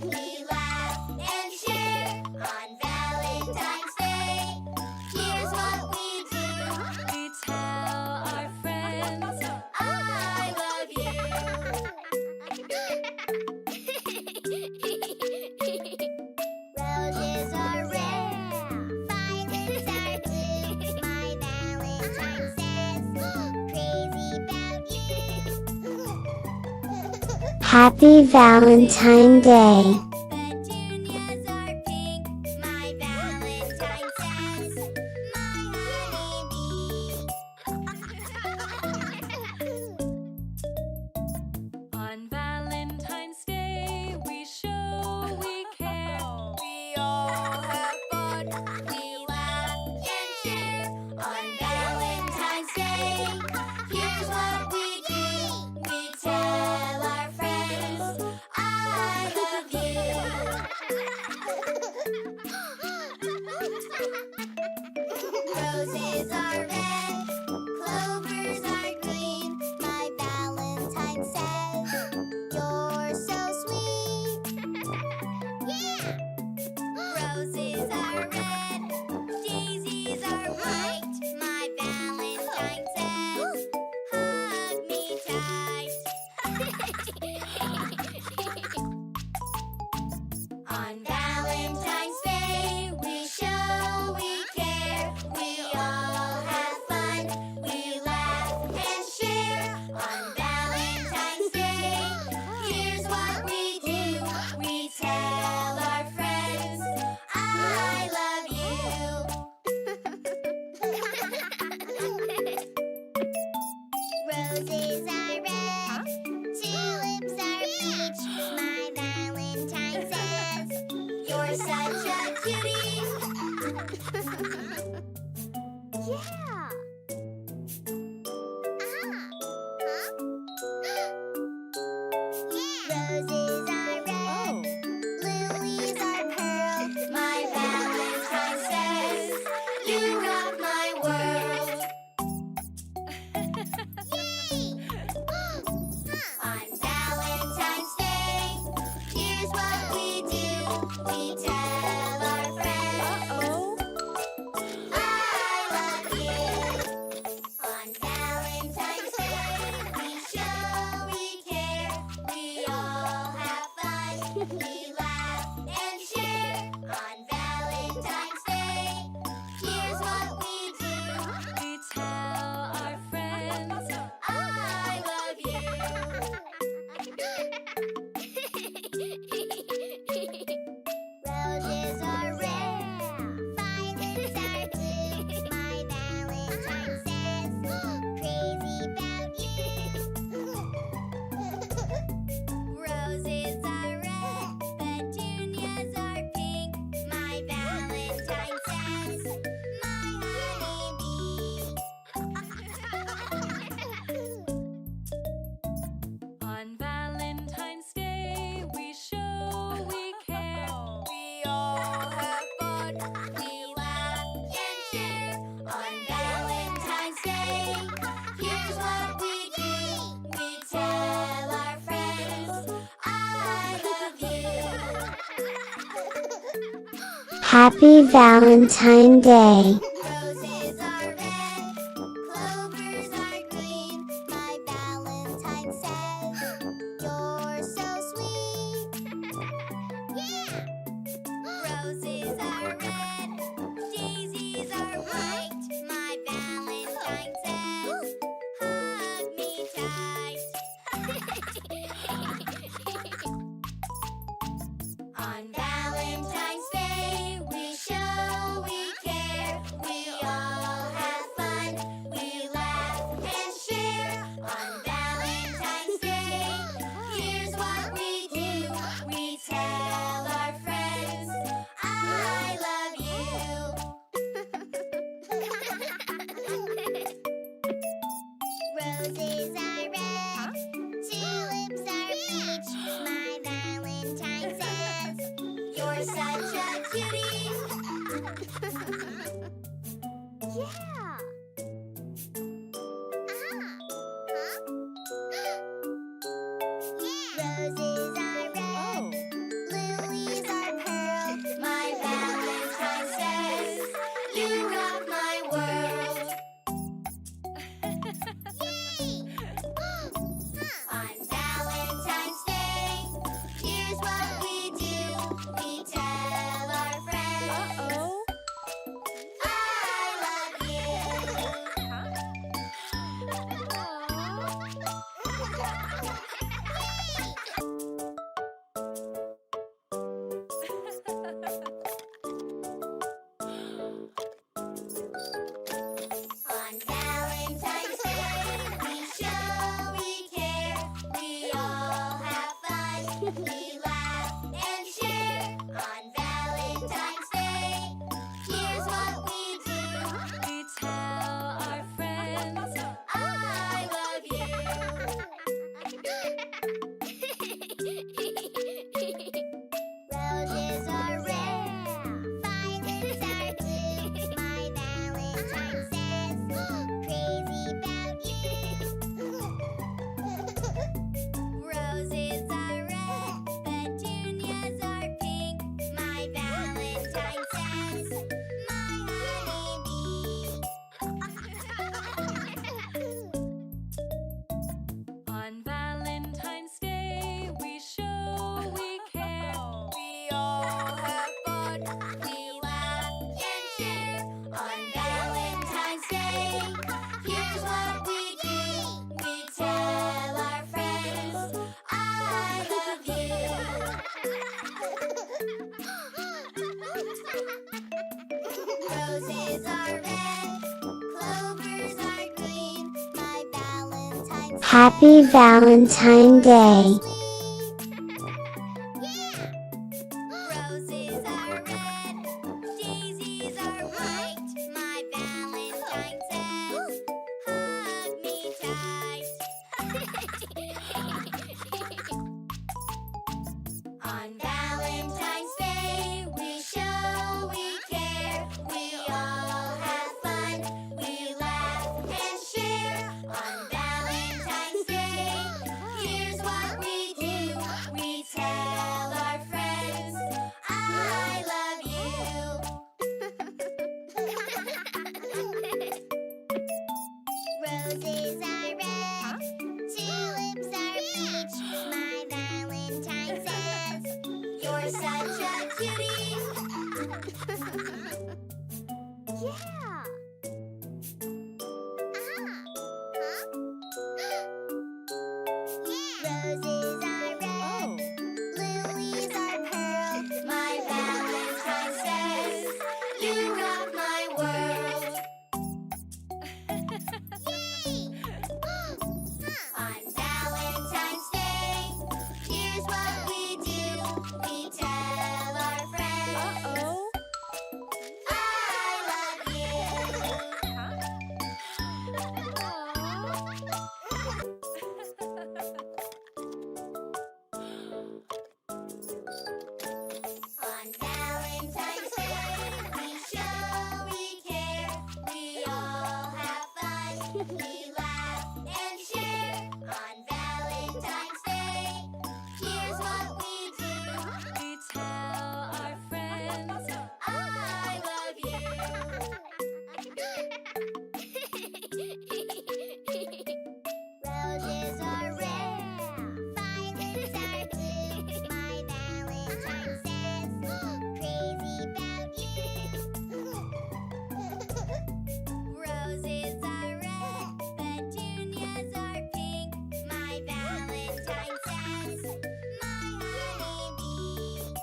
We laugh and share on Valentine's Day. Here's what we do. We tell our friends, I love you. Roses are red, violets are blue. My Valentine says, crazy about you. Happy Valentine Day. Petunias are pink. My Valentine says, my honeybee. On Valentine's Day, we show we care. We all have fun. We laugh and share. On Valentine's Day, here's what we do. We tell our friends, I love you. Roses are red, clovers are green. My Valentine says, you're so sweet. Yeah! Roses are red, daisies are white. My Valentine says, hug me tight. On Valentine's Day, we show we care. We all have fun. We laugh and share. On Valentine's Day, here's what we do. We tell our friends, I love you. Roses are red, tulips are peach. My Valentine says, you're such a cutie. Yeah. Roses are red, lilies are pearl. My Valentine says, you rock my world. Yay! On Valentine's Day, here's what we do. We tell our friends, I love you. On Valentine's Day, we show we care. We all have fun. We laugh and share. On Valentine's Day, here's what we do. We tell our friends, I love you. Roses are red, violets are blue. My Valentine says, crazy about you. Roses are red, petunias are pink. My Valentine says, my honeybee. On Valentine's Day, we show we care. We all have fun. We laugh and share. On Valentine's Day, here's what we do. We tell our friends, I love you. Happy Valentine Day. Roses are red, clovers are green. My Valentine says, you're so sweet. Yeah! Roses are red, daisies are white. My Valentine says, hug me tight. On Valentine's Day, we show we care. We all have fun. We laugh and share. On Valentine's Day, here's what we do. We tell our friends, I love you. Roses are red, tulips are peach. My Valentine says, you're such a cutie. Yeah. Roses are red, Happy Valentine Day. Roses are red, daisies are white. My Valentine says, hug me tight. On Valentine's Day, we show we care. We all have fun. We laugh and share. On Valentine's Day, here's what we do. We tell our friends, I love you. Roses are red, tulips are peach. My Valentine says, you're such a cutie. Yeah. Roses are red, lilies are pearl. My Valentine says, you rock my world. Yay! On Valentine's Day, here's what we do. We tell our friends, I love On Valentine's Day, we show we care. We all have fun. We laugh and share. On Valentine's Day, here's what we do. We tell our friends, I love you. Roses are red, violets are blue. My Valentine says, crazy about you. Roses are red, petunias are pink. My Valentine says, my honeybee.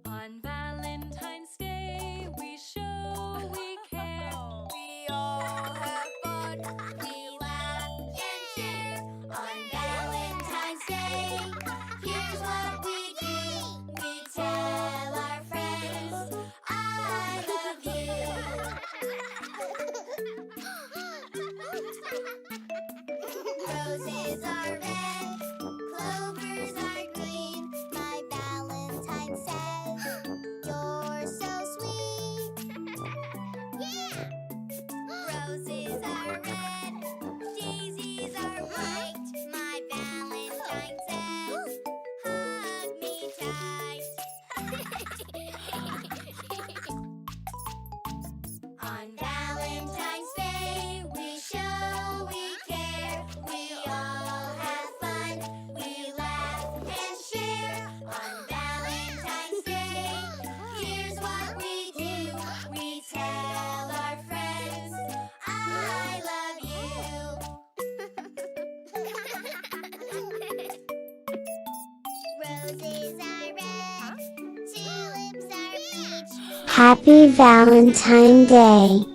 On Valentine's Day, we show we care. We all have fun. We laugh and share. On Valentine's Day, here's what we do. We tell our friends, I love you. Roses are red, clovers are green. My Valentine says, you're so sweet. Yeah! Roses are red, daisies are white. My Valentine says, hug me tight. On Valentine's Day, we show we care. We all have fun. We laugh and share. On Valentine's Day, here's what we do. We tell our friends, I love you. Roses are red, tulips are peach. Happy Valentine Day.